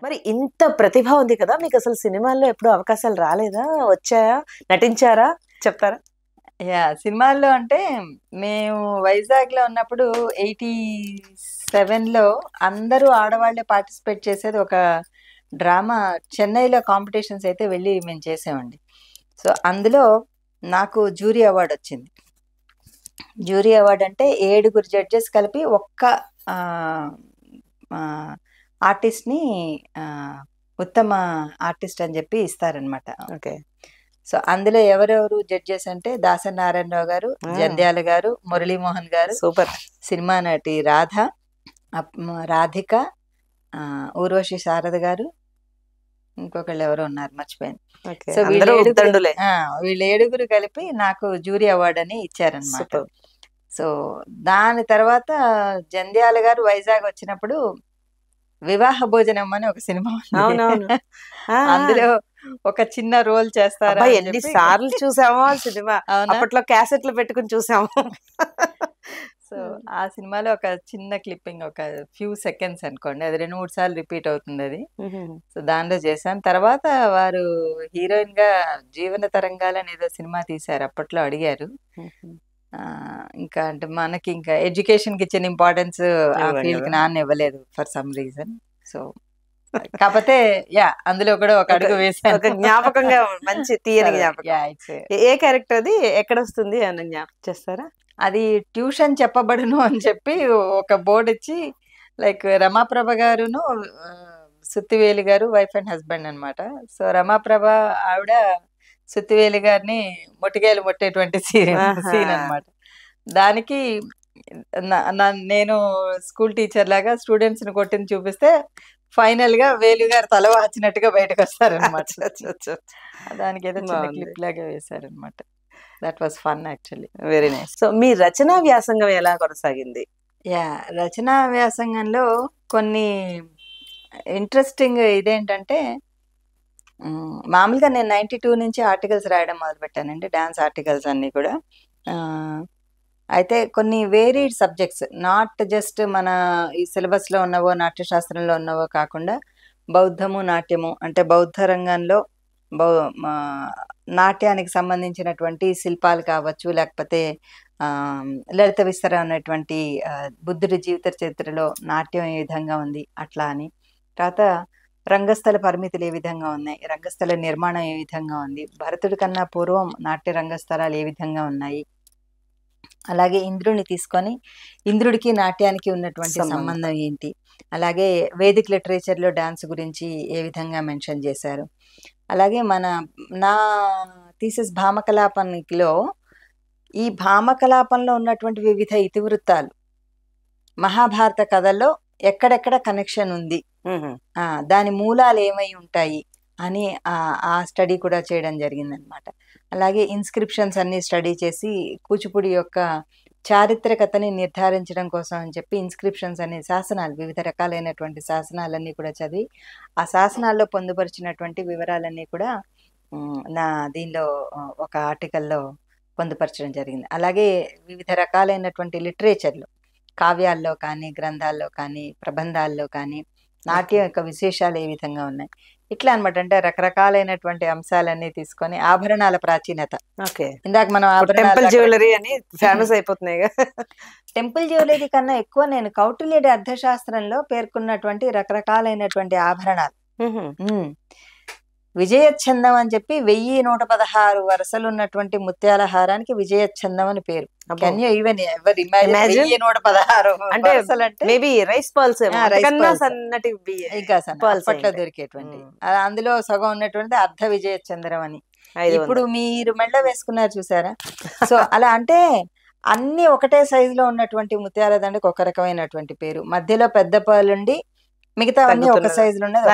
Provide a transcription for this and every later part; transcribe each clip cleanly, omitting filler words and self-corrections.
మరి ఇంత ప్రతిభ ఉంది కదా మీకు, అసలు సినిమాల్లో ఎప్పుడు అవకాశాలు రాలేదా, వచ్చాయా, నటించారా, చెప్తారా? సినిమాల్లో అంటే మేము వైజాగ్లో ఉన్నప్పుడు 87లో అందరూ ఆడవాళ్లే పార్టిసిపేట్ చేసేది ఒక డ్రామా. చెన్నైలో కాంపిటీషన్స్ అయితే వెళ్ళి మేము చేసామండి. సో అందులో నాకు జ్యూరీ అవార్డు వచ్చింది. జ్యూరీ అవార్డు అంటే 7 జడ్జెస్ కలిపి ఒక్క ఆర్టిస్ట్ని ఉత్తమ ఆర్టిస్ట్ అని చెప్పి ఇస్తారనమాట. ఓకే. సో అందులో ఎవరెవరు జడ్జెస్ అంటే దాసరి నారాయణరావు గారు, జంధ్యాల గారు, మురళీమోహన్ గారు, సూపర్, సినిమా నటి రాధిక, ఊర్వశి శారద గారు, ఇంకొకళ్ళు ఎవరో ఉన్నారు మర్చిపోయాను. సో వీళ్ళు 7 కలిపి నాకు జ్యూరీ అవార్డు అని ఇచ్చారనమాట. సో దాని తర్వాత జంధ్యాల గారు వైజాగ్ వచ్చినప్పుడు వివాహ భోజనం అని ఒక సినిమా, అందులో ఒక చిన్న రోల్ చేస్తారా? ఎన్ని సార్లు చూసామో సినిమా, అప్పట్లో క్యాసెట్లు పెట్టుకుని చూసాము. సో ఆ సినిమాలో ఒక చిన్న క్లిప్పింగ్, ఒక ఫ్యూ సెకండ్స్ అనుకోండి, అది 2-3 సార్లు రిపీట్ అవుతుంది అది. సో దానిలో చేశాను. తర్వాత వారు హీరోయిన్ గా జీవన తరంగాలని ఏదో సినిమా తీశారు, అప్పట్లో అడిగారు. ఇంకా అంటే మనకి ఇంకా ఎడ్యుకేషన్ కి ఇచ్చిన ఇంపార్టెన్స్ ఆ ఫీల్డ్ కి నాన్న ఇవ్వలేదు ఫర్ సమ్ రీజన్. సో కాకపోతే అందులో కూడా ఒక అడుగు వేసాను, జ్ఞాపకంగా, మంచి తీయని జ్ఞాపకం. ఏ క్యారెక్టర్ అది, ఎక్కడ వస్తుంది అని జ్ఞాపకం చేస్తారా? అది ట్యూషన్ చెప్పబడును అని చెప్పి ఒక బోర్డు ఇచ్చి, లైక్ రమాప్రభ గారును సుత్తివేలి గారు వైఫ్ అండ్ హస్బెండ్ అనమాట. సో రమాప్రభ ఆవిడ సుత్తివేలి గారిని మొట్టికాయలు మొట్టేటువంటి సీన్ అనమాట. దానికి నేను స్కూల్ టీచర్ లాగా స్టూడెంట్స్ ని కొట్టింది చూపిస్తే ఫైనల్ గా వేలు గారు తల వాచినట్టుగా బయటకు వస్తారనమాట. దానికి ఏదో చిన్న క్లిప్ లాగా వేశారనమాట. That was fun actually. Very nice. So మీ రచనా వ్యాసంగం ఎలా కొనసాగింది? రచనా వ్యాసంగంలో కొన్ని ఇంట్రెస్టింగ్ ఇదేంటంటే, మామూలుగా నేను 92 నుంచి ఆర్టికల్స్ రాయడం మొదలుపెట్టానండి, డాన్స్ ఆర్టికల్స్ అన్నీ కూడా. అయితే కొన్ని వేరీడ్ సబ్జెక్ట్స్, నాట్ జస్ట్ మన ఈ సిలబస్లో ఉన్నవో నాట్యశాస్త్రంలో ఉన్నవో కాకుండా బౌద్ధము నాట్యము అంటే బౌద్ధ రంగంలో నాట్యానికి సంబంధించినటువంటి శిల్పాలు కావచ్చు, లేకపోతే లలిత విస్తర అనేటువంటి బుద్ధుడి జీవిత చరిత్రలో నాట్యం ఏ విధంగా ఉంది అట్లా అని. తర్వాత రంగస్థల పరిమితులు ఏ విధంగా ఉన్నాయి, రంగస్థల నిర్మాణం ఏ విధంగా ఉంది, భరతుడి కన్నా పూర్వం నాట్య రంగస్థలాలు ఏ విధంగా ఉన్నాయి, అలాగే ఇంద్రుడిని తీసుకొని ఇంద్రుడికి నాట్యానికి ఉన్నటువంటి సంబంధం ఏంటి, అలాగే వేదిక్ లిటరేచర్లో డాన్స్ గురించి ఏ విధంగా మెన్షన్ చేశారు. అలాగే నా థీసిస్ భామకలాపంలో ఈ భామకలాపంలో ఉన్నటువంటి వివిధ ఇతివృత్తాలు మహాభారత కథల్లో ఎక్కడెక్కడ కనెక్షన్ ఉంది, దాని మూలాలు ఏమై ఉంటాయి అని ఆ స్టడీ కూడా చేయడం జరిగిందనమాట. అలాగే ఇన్స్క్రిప్షన్స్ అన్ని స్టడీ చేసి కూచిపూడి యొక్క చారిత్రకతని నిర్ధారించడం కోసం అని చెప్పి ఇన్స్క్రిప్షన్స్ అనే శాసనాలు, వివిధ రకాలైనటువంటి శాసనాలన్నీ కూడా చదివి ఆ శాసనాల్లో పొందుపరిచినటువంటి వివరాలన్నీ కూడా నా దీనిలో ఒక ఆర్టికల్లో పొందుపరచడం జరిగింది. అలాగే వివిధ రకాలైనటువంటి లిటరేచర్లో, కావ్యాల్లో కానీ, గ్రంథాల్లో కానీ, ప్రబంధాల్లో కానీ నాట్యం యొక్క విశేషాలు ఏ విధంగా ఉన్నాయి, ఇట్లా అనమాట. అంటే రకరకాలైనటువంటి అంశాలన్నీ తీసుకొని ఆభరణాల ప్రాచీనత. ఇందాక మనం టెంపుల్ జ్యువెలరీ అని ఫేమస్ అయిపోతున్నాయి. టెంపుల్ జ్యువెలరీ కన్నా ఎక్కువ నేను కౌటిల్యుడి అర్థశాస్త్రంలో పేర్కొన్నటువంటి రకరకాలైనటువంటి ఆభరణాలు, విజయఛందం అని చెప్పి 1116 వరుసలు ఉన్నటువంటి ముత్యాల హారానికి విజయఛందం అని పేరు. అప్పట్లో దొరికేటువంటి అందులో సగం ఉన్నటువంటి అర్ధ విజయచంద్రం అని. ఇప్పుడు మీరు మెళ్ళ వేసుకున్నారు చూసారా? సో అలా అంటే అన్ని ఒకటే సైజులో ఉన్నటువంటి ముత్యాల దండకు ఒక రకమైనటువంటి పేరు, మధ్యలో పెద్ద పాలుండి మిగతా అన్ని ఒక సైజులో ఉన్నది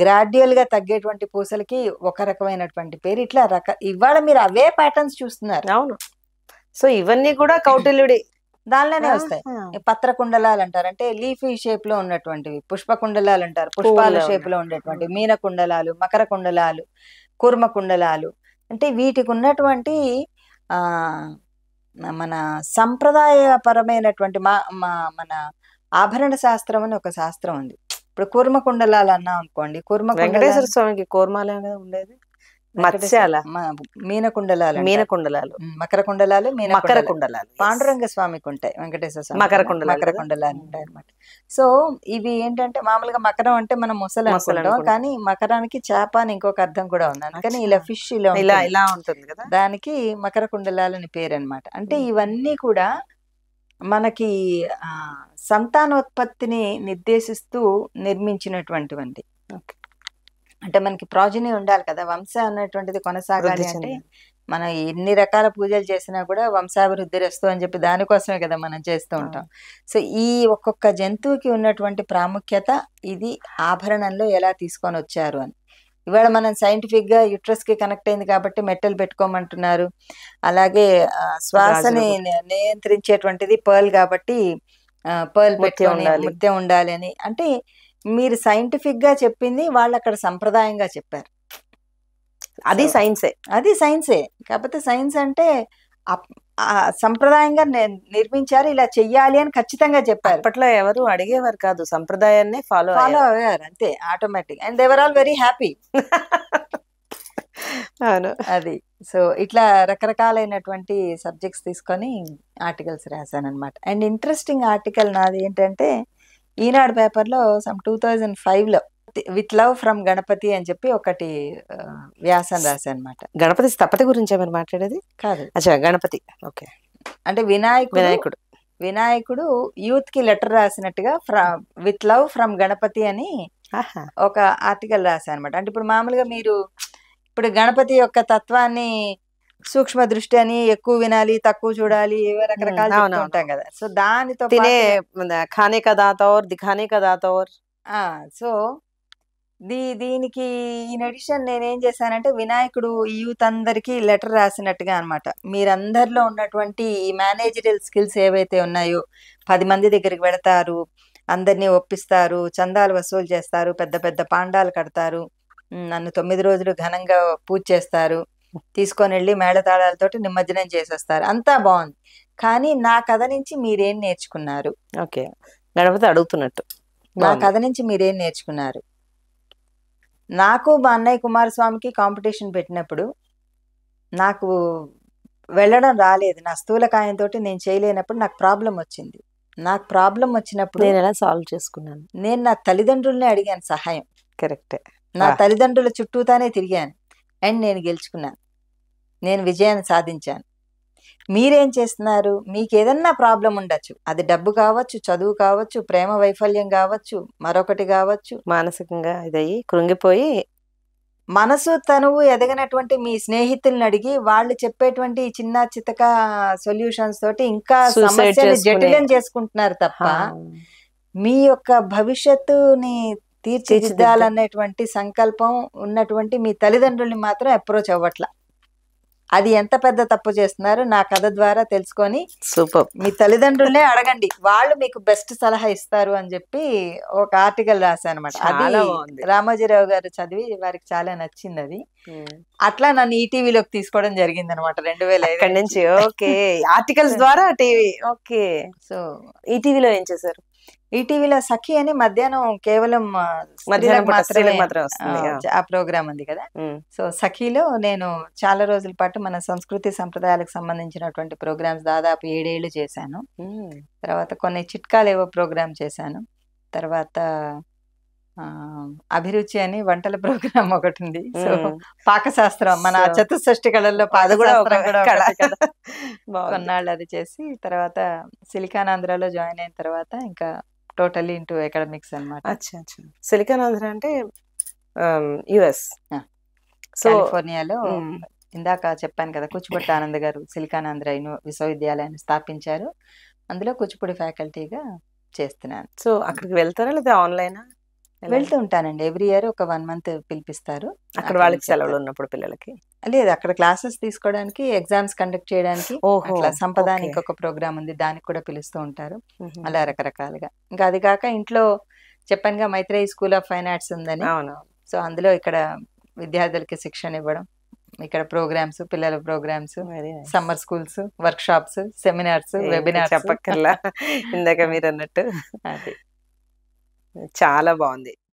గ్రాడ్యువల్ గా తగ్గేటువంటి పూసలకి ఒక రకమైనటువంటి పేరు. ఇట్లా ఇవాళ మీరు అవే ప్యాటర్న్స్ చూస్తున్నారు. అవును. సో ఇవన్నీ కూడా కౌటిల్యుడి దానిలోనే వస్తాయి. పత్ర కుండలాలు అంటారు, అంటే లీఫీ షేప్ లో ఉన్నటువంటివి. పుష్ప కుండలాలు అంటారు, పుష్పాల షేప్ లో ఉండేటువంటి. మీన కుండలాలు, మకర కుండలాలు, కూర్మ కుండలాలు. అంటే వీటికి ఉన్నటువంటి మన సంప్రదాయపరమైనటువంటి మన ఆభరణ శాస్త్రం అని ఒక శాస్త్రం ఉంది. ఇప్పుడు కూర్మ కుండలాలు అన్నాం అనుకోండి, కూర్మ వెంకటేశ్వర కుండలాలు స్వామికి కూర్మాలే కదా ఉండేది, మత్స్యాల మీన కుండలాలు మీన అంటారు. కుండలాలు, మకర కుండలాలు, మీన మకర కుండలాలు. కుండలాలు, yes. పాండురంగ స్వామికి ఉంటాయి, వెంకటేశ్వర స్వామి మకర కుండలాలు మకర కదా. కుండలాలు ఉంటాయి అనమాట. సో ఇవి ఏంటంటే మామూలుగా మకరం అంటే మనం మొసలు మొసలు అనుకుంటాం, అనుకుంటాం. కానీ మకరానికి చేప అని ఇంకొక అర్థం కూడా ఉంది, అందుకని అచ్చా. ఇలా ఫిష్ ఇలా ఇలా ఉంటుంది. ఇలా ఉంటుంది కదా. దానికి మకర కుండలాలు అని పేరు అనమాట. అంటే ఇవన్నీ కూడా మనకి సంతానోత్పత్తిని నిర్దేశిస్తూ నిర్మించినటువంటివండి. Okay. అంటే మనకి ప్రాజనీ ఉండాలి కదా, వంశ అన్నటువంటిది కొనసాగాలి వృద్ధి అంటే చెందాలి. మనం ఎన్ని రకాల పూజలు చేసినా కూడా వంశాభివృద్ధి రస్తు అని చెప్పి దానికోసమే కదా మనం చేస్తూ ఉంటాం. సో ఈ ఒక్కొక్క జంతువుకి ఉన్నటువంటి ప్రాముఖ్యత, ఇది ఆభరణంలో ఎలా తీసుకొని వచ్చారు అని. ఇవాళ మనం సైంటిఫిక్ గా యుట్రస్ కి కనెక్ట్ అయింది కాబట్టి మెట్టలు పెట్టుకోమంటున్నారు. అలాగే శ్వాసని నియంత్రించేటువంటిది పర్ల్ కాబట్టి పర్ల్ పెట్టుకొని ముత్యం ఉండాలి అని. అంటే మీరు సైంటిఫిక్ గా చెప్పింది వాళ్ళు అక్కడ సంప్రదాయంగా చెప్పారు. అది సైన్సే, అది సైన్సే. కాకపోతే సైన్స్ అంటే సంప్రదాయంగా నిర్మించారు, ఇలా చెయ్యాలి అని ఖచ్చితంగా చెప్పారు. అప్పట్లో ఎవరు అడిగేవారు కాదు, సంప్రదాయాన్ని ఫాలో అయ్యారు అంతే, automatic. And they were all very happy. అది. సో ఇట్లా రకరకాలైనటువంటి సబ్జెక్ట్స్ తీసుకొని ఆర్టికల్స్ రాశాను అనమాట. అండ్ ఇంట్రెస్టింగ్ ఆర్టికల్ నాది ఏంటంటే ఈనాడు పేపర్లో సమ్ 2005లో విత్ లవ్ ఫ్రమ్ గణపతి అని చెప్పి ఒకటి వ్యాసం రాశాను అనమాట. గణపతి స్థపతి గురించి ఏమైనా మాట్లాడేది కాదు. అచ్చా, గణపతి. ఓకే. అంటే వినాయకుడు యూత్ కి లెటర్ రాసినట్టుగా విత్ లవ్ ఫ్రమ్ గణపతి అని ఒక ఆర్టికల్ రాశాను అనమాట. అంటే ఇప్పుడు మామూలుగా మీరు ఇప్పుడు గణపతి యొక్క తత్వాన్ని సూక్ష్మ దృష్టి అని, ఎక్కువ వినాలి తక్కువ చూడాలి, రకరకాలు చెప్తూ ఉంటాం కదా. సో దానితో ఖానే కా దాతా ఔర్ దిఖానే కా దాతా ఔర్. సో దీనికి ఇన్ అడిషన్ నేనేం చేశానంటే వినాయకుడు యూత్ అందరికి లెటర్ రాసినట్టుగా అనమాట. మీరందరిలో ఉన్నటువంటి ఈ మేనేజరియల్ స్కిల్స్ ఏవైతే ఉన్నాయో, 10 మంది దగ్గరికి వెళతారు, అందరినీ ఒప్పిస్తారు, చందాలు వసూలు చేస్తారు, పెద్ద పెద్ద పాండాలు కడతారు, నన్ను 9 రోజులు ఘనంగా పూజ చేస్తారు, తీసుకొని వెళ్ళి మేళతాళాలతోటి నిమజ్జనం చేసేస్తారు, అంతా బాగుంది. కానీ నా కథ నుంచి మీరేం నేర్చుకున్నారు? ఓకే, గణపతి అడుగుతున్నట్టు. నా కథ నుంచి మీరేం నేర్చుకున్నారు? నాకు మా అన్నయ్య కుమారస్వామికి కాంపిటీషన్ పెట్టినప్పుడు నాకు వెళ్ళడం రాలేదు, నా స్థూలకాయంతో నేను చేయలేనప్పుడు నాకు ప్రాబ్లం వచ్చింది. నాకు ప్రాబ్లం వచ్చినప్పుడు నేను ఎలా సాల్వ్ చేసుకున్నాను? నేను నా తల్లిదండ్రుల్ని అడిగాను సహాయం. కరెక్టే. నా తల్లిదండ్రుల చుట్టూతానే తిరిగాను అండ్ నేను గెలుచుకున్నాను, నేను విజయాన్ని సాధించాను. మీరేం చేస్తున్నారు? మీకు ఏదన్నా ప్రాబ్లం ఉండొచ్చు, అది డబ్బు కావచ్చు, చదువు కావచ్చు, ప్రేమ వైఫల్యం కావచ్చు, మరొకటి కావచ్చు, మానసికంగా ఇదయ్యి కృంగిపోయి మనసు తనువు ఎదగనటువంటి మీ స్నేహితుల్ని అడిగి వాళ్ళు చెప్పేటువంటి చిన్న చితక సొల్యూషన్స్ తోటి ఇంకా సమస్యని జటిలం చేసుకుంటున్నారు తప్ప మీ యొక్క భవిష్యత్తుని తీర్చిదిద్దాలనేటువంటి సంకల్పం ఉన్నటువంటి మీ తల్లిదండ్రుల్ని మాత్రం అప్రోచ్ అవ్వట్ల. అది ఎంత పెద్ద తప్పు చేస్తున్నారు నా కథ ద్వారా తెలుసుకొని సూపర్, మీ తల్లిదండ్రులనే అడగండి, వాళ్ళు మీకు బెస్ట్ సలహా ఇస్తారు అని చెప్పి ఒక ఆర్టికల్ రాశాను అనమాట. అది రామోజీరావు గారు చదివి వారికి చాలా నచ్చింది. అది అట్లా నన్ను ఈటీవీలోకి తీసుకోవడం జరిగింది అనమాట 2005 నుంచి. ఓకే, ఆర్టికల్స్ ద్వారా టీవీ. ఓకే, సో ఈటీవీలో ఏం చేశారు? ఈటీవీలో సఖి అని మధ్యాహ్నం కేవలం ఆ ప్రోగ్రామ్ ఉంది కదా. సో సఖిలో నేను చాలా రోజుల పాటు మన సంస్కృతి సంప్రదాయాలకు సంబంధించినటువంటి ప్రోగ్రామ్స్ దాదాపు 7 ఏళ్ళు చేశాను. తర్వాత కొన్ని చిట్కాలు ఏవో ప్రోగ్రామ్ చేశాను. తర్వాత అభిరుచి అని వంటల ప్రోగ్రామ్ ఒకటి ఉంది. సో పాకశాస్త్రం, మన చతుషష్టి కళల్లో పాకశాస్త్రం కూడా కొన్నాళ్ళు అది చేసి, తర్వాత సిలికానాంధ్రలో జాయిన్ అయిన తర్వాత ఇంకా టోటల్లీ ఇంటూ అకాడమిక్స్ అనమాట. సిలికానాంధ్ర అంటే యుఎస్, కాలిఫోర్నియాలో. ఇందాక చెప్పాను కదా, కూచిపూడి ఆనంద్ గారు సిలికానాంధ్ర విశ్వవిద్యాలయాన్ని స్థాపించారు, అందులో కూచిపూడి ఫ్యాకల్టీగా చేస్తున్నాను. సో అక్కడికి వెళ్తారా లేదా ఆన్లైనా? వెళ్తూ ఉంటానండి, ఎవ్రీ ఇయర్ ఒక 1 month పిలిపిస్తారు. అక్కడ వాళ్ళకి సెలవులు ఉన్నప్పుడు పిల్లలకి లేదు, అక్కడ క్లాసెస్ తీసుకోవడానికి, ఎగ్జామ్స్ కండక్ట్ చేయడానికి, అట్లా సంపదానికి ఇంకొక ప్రోగ్రామ్ ఉంది, దానికి కూడా పిలుస్తూ ఉంటారు. అలా రకరకాలుగా. ఇంకా అది కాక ఇంట్లో చెప్పానుగా Maitreyi school of fine arts ఉందని. సో అందులో ఇక్కడ విద్యార్థులకి శిక్షణ ఇవ్వడం, ఇక్కడ ప్రోగ్రామ్స్, పిల్లల programmes, summer schools, workshops, seminars, webinars. చెప్పక్కర్లా, ఇందాక మీరు అన్నట్టు. అది చాలా బాగుంది.